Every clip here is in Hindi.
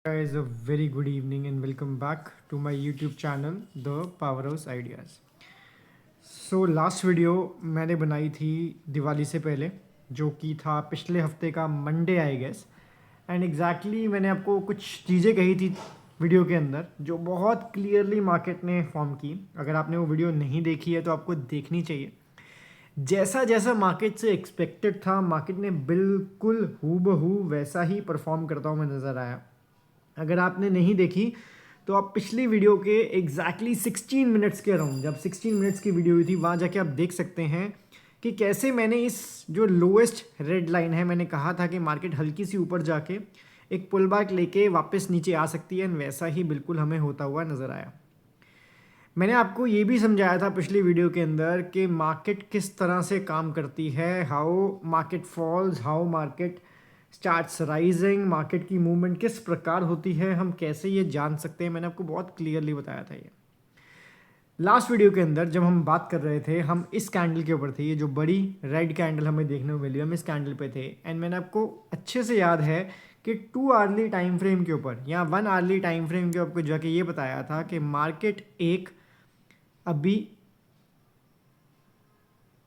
Guys, a very good evening and welcome back to my YouTube channel The Powerhouse Ideas. So last video मैंने बनाई थी दिवाली से पहले, जो कि था पिछले हफ्ते का Monday I guess. And exactly मैंने आपको कुछ चीज़ें कही थी वीडियो के अंदर जो बहुत क्लियरली मार्केट ने फॉर्म की। अगर आपने वो वीडियो नहीं देखी है तो आपको देखनी चाहिए। जैसा जैसा मार्केट से एक्सपेक्टेड था, मार्केट ने बिल्कुल हूबहू वैसा ही परफॉर्म करता हुआ नज़र आया। अगर आपने नहीं देखी तो आप पिछली वीडियो के एग्जैक्टली 16 मिनट्स के अराउंड, जब 16 मिनट्स की वीडियो हुई थी, वहाँ जाके आप देख सकते हैं कि कैसे मैंने इस जो लोएस्ट रेड लाइन है, मैंने कहा था कि मार्केट हल्की सी ऊपर जाके एक पुल बैक लेके वापस नीचे आ सकती है। वैसा ही बिल्कुल हमें होता हुआ नज़र आया। मैंने आपको ये भी समझाया था पिछली वीडियो के अंदर कि मार्केट किस तरह से काम करती है, how market falls, how market starts rising, market की मूवमेंट किस प्रकार होती है, हम कैसे ये जान सकते हैं। मैंने आपको बहुत क्लियरली बताया था ये लास्ट वीडियो के अंदर। जब हम बात कर रहे थे, हम इस कैंडल के ऊपर थे, ये जो बड़ी रेड कैंडल हमें देखने को मिली, हम इस कैंडल पे थे। एंड मैंने आपको अच्छे से याद है कि 2 आवर्ली टाइम फ्रेम के ऊपर या 1 आवर्ली टाइम फ्रेम के ऊपर जाके ये बताया था कि मार्केट एक अभी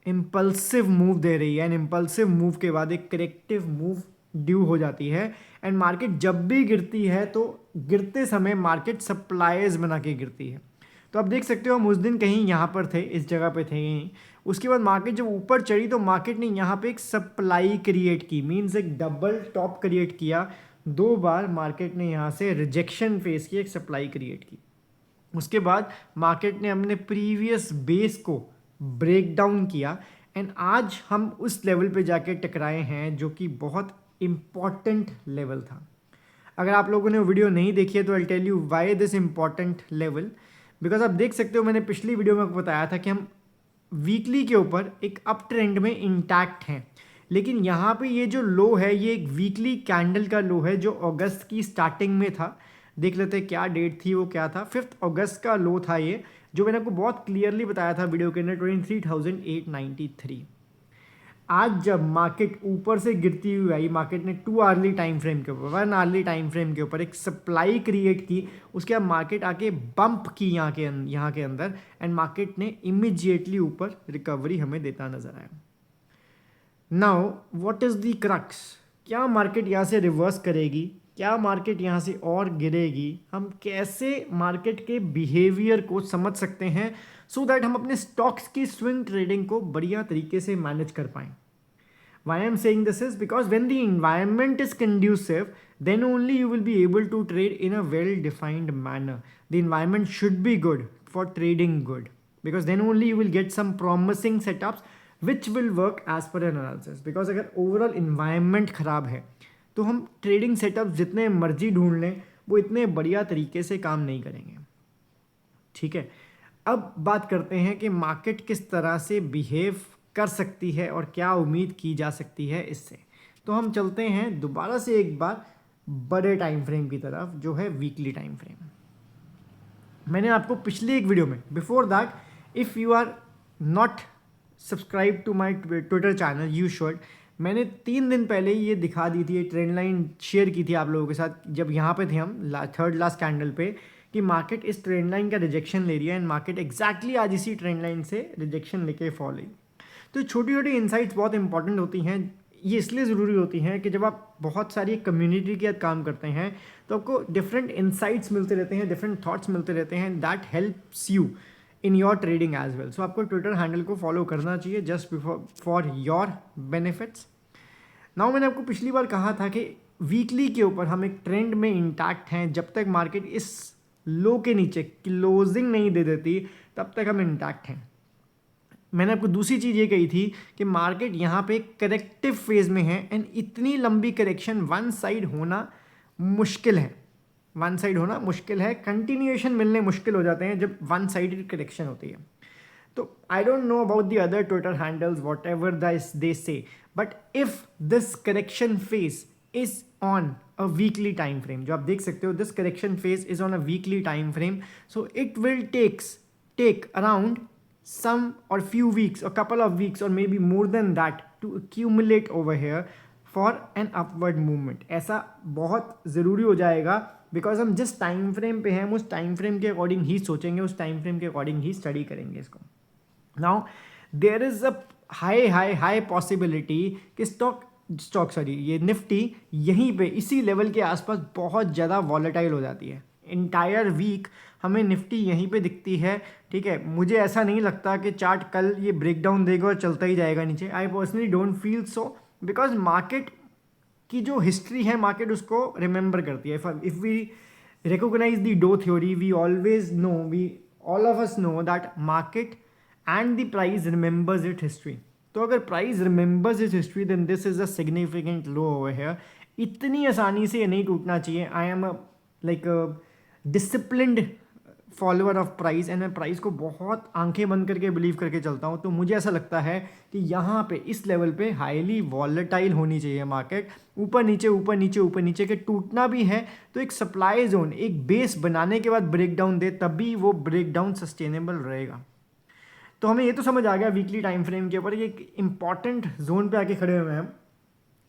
इम्पल्सिव मूव दे रही है। एंड इम्पल्सिव मूव के बाद एक करेक्टिव मूव ड्यू हो जाती है। एंड मार्केट जब भी गिरती है तो गिरते समय मार्केट सप्लाईज बना के गिरती है। तो आप देख सकते हो, हम उस दिन कहीं यहाँ पर थे, इस जगह पे थे यहीं। उसके बाद मार्केट जब ऊपर चढ़ी तो मार्केट ने यहाँ पे एक सप्लाई क्रिएट की, मीन्स एक डबल टॉप क्रिएट किया। 2 बार मार्केट ने यहाँ से रिजेक्शन फेस की, एक सप्लाई क्रिएट की। उसके बाद मार्केट ने अपने प्रीवियस बेस को ब्रेक डाउन किया। एंड आज हम उस लेवल पे जाके टकराए हैं जो कि बहुत इम्पॉर्टेंट लेवल था। अगर आप लोगों ने वीडियो नहीं देखी है तो I tell you why this important level. Because आप देख सकते हो, मैंने पिछली वीडियो में बताया था कि हम वीकली के ऊपर एक अप ट्रेंड में इंटैक्ट हैं। लेकिन यहाँ पे ये जो लो है, ये एक वीकली कैंडल का लो है जो अगस्त की स्टार्टिंग में था। देख लेते हैं क्या डेट थी, वो क्या था। 5 अगस्त का लो था ये, जो मैंने आपको बहुत क्लियरली बताया था वीडियो के अंदर, 23,893। आज जब मार्केट ऊपर से गिरती हुई आई, मार्केट ने 2 आवर्ली टाइम फ्रेम के ऊपर, 1 आवर्ली टाइम फ्रेम के ऊपर एक सप्लाई क्रिएट की। उसके बाद मार्केट आके बम्प की यहाँ के अंदर। एंड मार्केट ने इमिजिएटली ऊपर रिकवरी हमें देता नजर आया। Now what is the crux? क्या मार्केट यहाँ से रिवर्स करेगी? क्या मार्केट यहाँ से और गिरेगी? हम कैसे मार्केट के बिहेवियर को समझ सकते हैं सो दैट हम अपने स्टॉक्स की स्विंग ट्रेडिंग को बढ़िया तरीके से मैनेज कर पाएं? Why I'm saying this is because when the environment is conducive, then only you will be able to trade in a well defined manner. The environment should be good for trading good, because then only you will get some promising setups which will work as per an analysis. Because अगर overall environment खराब है तो हम ट्रेडिंग सेटअप जितने मर्जी ढूंढ लें वो इतने बढ़िया तरीके से काम नहीं करेंगे। ठीक है, अब बात करते हैं कि मार्केट किस तरह से बिहेव कर सकती है और क्या उम्मीद की जा सकती है इससे। तो हम चलते हैं दोबारा से एक बार बड़े टाइम फ्रेम की तरफ, जो है वीकली टाइम फ्रेम। मैंने आपको पिछली एक वीडियो में, before that, if you are not subscribe to my Twitter channel you should, मैंने 3 दिन पहले ये दिखा दी थी, ये ट्रेंड लाइन शेयर की थी आप लोगों के साथ जब यहाँ पे थे हम थर्ड लास्ट कैंडल पे, कि मार्केट इस ट्रेंड लाइन का रिजेक्शन ले रही है। एंड मार्केट एग्जैक्टली आज इसी ट्रेंड लाइन से रिजेक्शन लेके फॉल हुई। तो छोटी छोटी इंसाइट्स बहुत इंपॉर्टेंट होती हैं। ये इसलिए ज़रूरी होती हैं कि जब आप बहुत सारी कम्युनिटी के साथ काम करते हैं तो आपको डिफरेंट इंसाइट्स मिलते रहते हैं, डिफरेंट थॉट्स मिलते रहते हैं। That helps you in your trading as well. So आपको ट्विटर हैंडल को फॉलो करना चाहिए just for your benefits. Now मैंने आपको पिछली बार कहा था कि वीकली के ऊपर हम एक ट्रेंड में इंटैक्ट हैं। जब तक मार्केट इस लो के नीचे क्लोजिंग नहीं दे देती तब तक हम इंटैक्ट हैं। मैंने आपको दूसरी चीज़ ये कही थी कि मार्केट यहाँ पे करेक्टिव फेज में है। एंड इतनी लंबी करेक्शन वन साइड होना मुश्किल है, वन साइड होना मुश्किल है। कंटिन्यूएशन मिलने मुश्किल हो जाते हैं जब वन साइडेड करेक्शन होती है। तो I don't know about the other Twitter handles whatever they say, but if this correction phase is on a weekly time frame, जो आप देख सकते हो, this correction phase is on a weekly time frame, so it will take around some or few weeks or couple of weeks or maybe more than that to accumulate over here for an upward movement. ऐसा बहुत ज़रूरी हो जाएगा बिकॉज हम जिस टाइम फ्रेम पे हैं हम उस टाइम फ्रेम के अकॉर्डिंग ही सोचेंगे, उस टाइम फ्रेम के अकॉर्डिंग ही स्टडी करेंगे इसको। Now there is a high possibility कि ये निफ्टी यहीं पे इसी लेवल के आसपास बहुत ज़्यादा वॉलेटाइल हो जाती है। इंटायर वीक हमें निफ्टी यहीं पे दिखती है, ठीक है। मुझे ऐसा नहीं लगता कि चार्ट कल ये ब्रेकडाउन देगा और चलता ही जाएगा नीचे। I personally don't feel so, because market की जो हिस्ट्री है मार्केट उसको रिमेंबर करती है। If we recognise the Dow theory, we always know, we all of us know that market and the price remembers it history. तो अगर price remembers it history then this is a significant low over here. इतनी आसानी से ये नहीं टूटना चाहिए। I am like disciplined follower of price and मैं प्राइस को बहुत आंखें बंद करके बिलीव करके चलता हूँ। तो मुझे ऐसा लगता है कि यहाँ पे इस लेवल पे हाईली वॉलेटाइल होनी चाहिए मार्केट। ऊपर नीचे ऊपर नीचे ऊपर नीचे के टूटना भी है तो एक सप्लाई जोन, एक बेस बनाने के बाद ब्रेकडाउन दे, तभी वो ब्रेकडाउन सस्टेनेबल रहेगा। तो हमें ये तो समझ आ गया वीकली टाइम फ्रेम के ऊपर एक इंपॉर्टेंट जोन पे आके खड़े हुए हैं हम,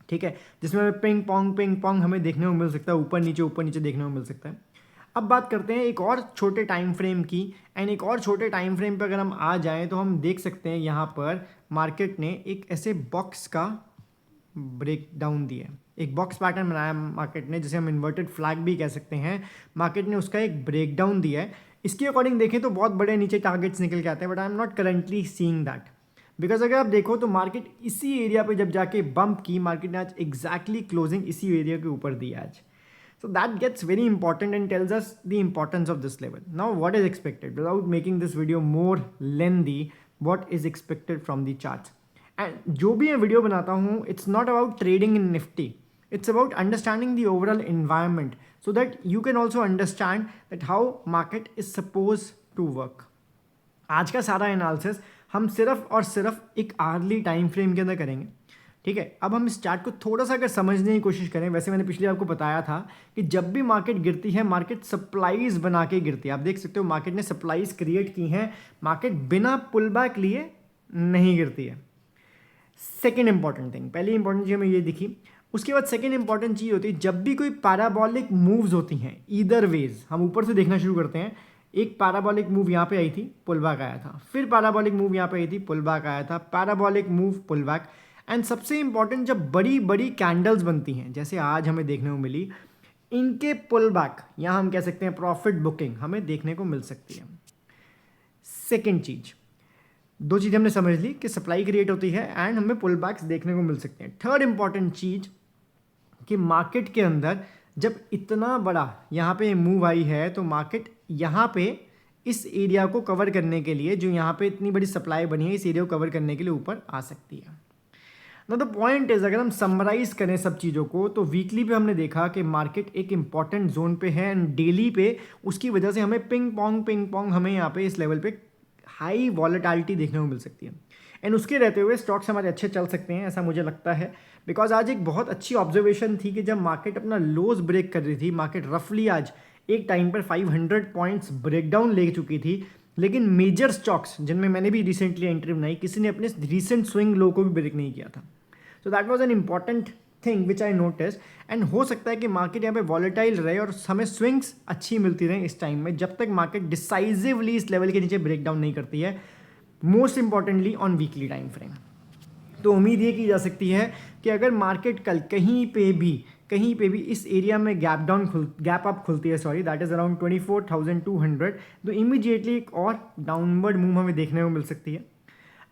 ठीक है, जिसमें हमें पिंग पोंग हमें देखने को मिल सकता है, ऊपर नीचे देखने को मिल सकता है। अब बात करते हैं एक और छोटे टाइम फ्रेम की। एंड एक और छोटे टाइम फ्रेम पे अगर हम आ जाएं तो हम देख सकते हैं यहाँ पर मार्केट ने एक ऐसे बॉक्स का ब्रेक डाउन दिया है, एक बॉक्स पैटर्न बनाया मार्केट ने, जिसे हम इन्वर्टेड फ्लैग भी कह सकते हैं। मार्केट ने उसका एक ब्रेक डाउन दिया है। इसके अकॉर्डिंग देखें तो बहुत बड़े नीचे टारगेट्स निकल के आते हैं, but I am not currently seeing that, because अगर आप देखो तो मार्केट इसी एरिया पे जब जाके बम्प की, मार्केट ने आज एग्जैक्टली क्लोजिंग इसी एरिया के ऊपर दी आज। So that gets very important and tells us the importance of this level. Now what is expected? Without making this video more lengthy, what is expected from the charts? And जो भी मैं वीडियो बनाता हूँ, it's not about trading in Nifty. It's about understanding the overall environment so that you can also understand that how market is supposed to work. आज का सारा एनालिसिस हम सिर्फ और सिर्फ एक आर्ली टाइम फ्रेम के अंदर करेंगे, ठीक है। अब हम इस चार्ट को थोड़ा सा अगर समझने की कोशिश करें, वैसे मैंने पिछले आपको बताया था कि जब भी मार्केट गिरती है मार्केट सप्लाईज बना के गिरती है। आप देख सकते हो मार्केट ने सप्लाईज क्रिएट की हैं, मार्केट बिना पुल बैक लिए नहीं गिरती है। सेकेंड इंपॉर्टेंट थिंग, पहली इंपॉर्टेंट चीज़ हमें ये दिखी, उसके बाद सेकेंड इंपॉर्टेंट चीज़ होती है जब भी कोई पैराबॉलिक मूव्स होती हैं ईदर वेज, हम ऊपर से देखना शुरू करते हैं। एक पैराबॉलिक मूव यहाँ पे आई थी, पुल बैक आया था, फिर पैराबॉलिक मूव यहाँ पे आई थी, पुल बैक आया था, parabolic move, pull back. And सबसे इंपॉर्टेंट जब बड़ी बड़ी कैंडल्स बनती हैं, जैसे आज हमें देखने को मिली, इनके पुल बैक, यहाँ हम कह सकते हैं प्रॉफिट बुकिंग हमें देखने को मिल सकती है। सेकेंड चीज, दो चीज़ हमने समझ ली कि सप्लाई क्रिएट होती है एंड हमें पुल बैक्स देखने को मिल सकते हैं। थर्ड इंपॉर्टेंट चीज कि मार्केट के अंदर जब इतना बड़ा यहाँ पे मूव आई है तो मार्केट यहाँ पे इस एरिया को कवर करने के लिए, जो यहाँ पे इतनी बड़ी सप्लाई बनी है, इस एरिया को कवर करने के लिए ऊपर आ सकती है। ना द पॉइंट इज, अगर हम समराइज करें सब चीज़ों को तो वीकली पे हमने देखा कि मार्केट एक इंपॉर्टेंट जोन पे है एंड डेली पे उसकी वजह से हमें पिंग पोंग हमें यहाँ पे इस लेवल पे हाई वॉलेटिलिटी देखने को मिल सकती है। एंड उसके रहते हुए स्टॉक्स हमारे अच्छे चल सकते हैं, ऐसा मुझे लगता है। बिकॉज आज एक बहुत अच्छी ऑब्जर्वेशन थी कि जब मार्केट अपना लोज ब्रेक कर रही थी, मार्केट रफली आज एक टाइम पर 500 पॉइंट्स ब्रेकडाउन ले चुकी थी, लेकिन मेजर स्टॉक्स जिनमें मैंने भी रिसेंटली एंट्री बनाई, किसी ने अपने रिसेंट स्विंग लो को भी ब्रेक नहीं किया था। So that was an important thing which I notice. And हो सकता है कि मार्केट यहाँ पे वॉलेटाइल रहे और हमें स्विंग्स अच्छी मिलती रहे इस टाइम में, जब तक मार्केट डिसाइसिवली इस लेवल के नीचे ब्रेकडाउन नहीं करती है, most importantly on weekly time frame. तो उम्मीद ये की जा सकती है कि अगर मार्केट कल कहीं पे भी इस एरिया में गैप अप खुलती है, सॉरी, दैट इज अराउंड 24,200, तो इमीडिएटली एक और डाउनवर्ड मूव हमें देखने को मिल सकती है।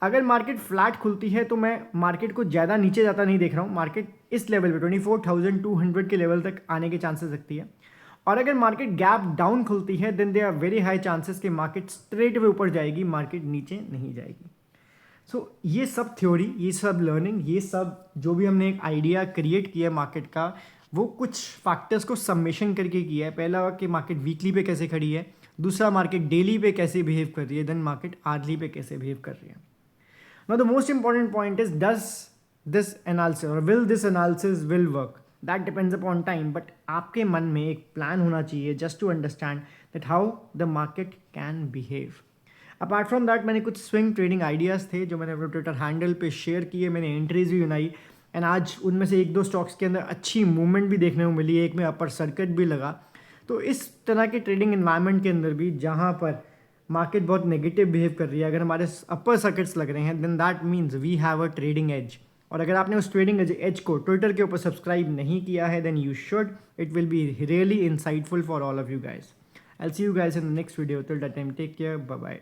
अगर मार्केट फ्लैट खुलती है तो मैं मार्केट को ज़्यादा नीचे जाता नहीं देख रहा हूँ, मार्केट इस लेवल पे 24,200 के लेवल तक आने के चांसेस रखती है। और अगर मार्केट गैप डाउन खुलती है then they are very high chances कि मार्केट स्ट्रेट वे ऊपर जाएगी, मार्केट नीचे नहीं जाएगी। सो ये सब थ्योरी, ये सब लर्निंग, ये सब जो भी हमने एक आइडिया क्रिएट किया है मार्केट का, वो कुछ फैक्टर्स को सबमिशन करके किया है। पहला कि मार्केट वीकली पे कैसे खड़ी है, दूसरा मार्केट डेली पे कैसे बिहेव कर रही है, देन मार्केट आर्ली पे कैसे बिहेव कर रही है। Now the most important point is, does this analysis or will this analysis will work? That depends upon time, but आपके मन में एक प्लान होना चाहिए just to understand that how the market can behave. Apart from that, मैंने कुछ स्विंग ट्रेडिंग आइडियाज़ थे जो मैंने अपने ट्विटर हैंडल पे शेयर किए, मैंने एंट्रीज भी बनाई एंड आज उनमें से एक दो स्टॉक्स के अंदर अच्छी मूवमेंट भी देखने को मिली, एक में अपर सर्किट भी लगा। तो इस तरह के ट्रेडिंग एनवायरनमेंट के अंदर भी जहाँ पर मार्केट बहुत नेगेटिव बिहेव कर रही है, अगर हमारे अपर सर्किट्स लग रहे हैं, then that means we have a trading edge. और अगर आपने उस ट्रेडिंग एज को ट्विटर के ऊपर सब्सक्राइब नहीं किया है, then you should, it will be really insightful for all of you guys. I'll see you guys in the next video. Till that time, take care. Bye bye.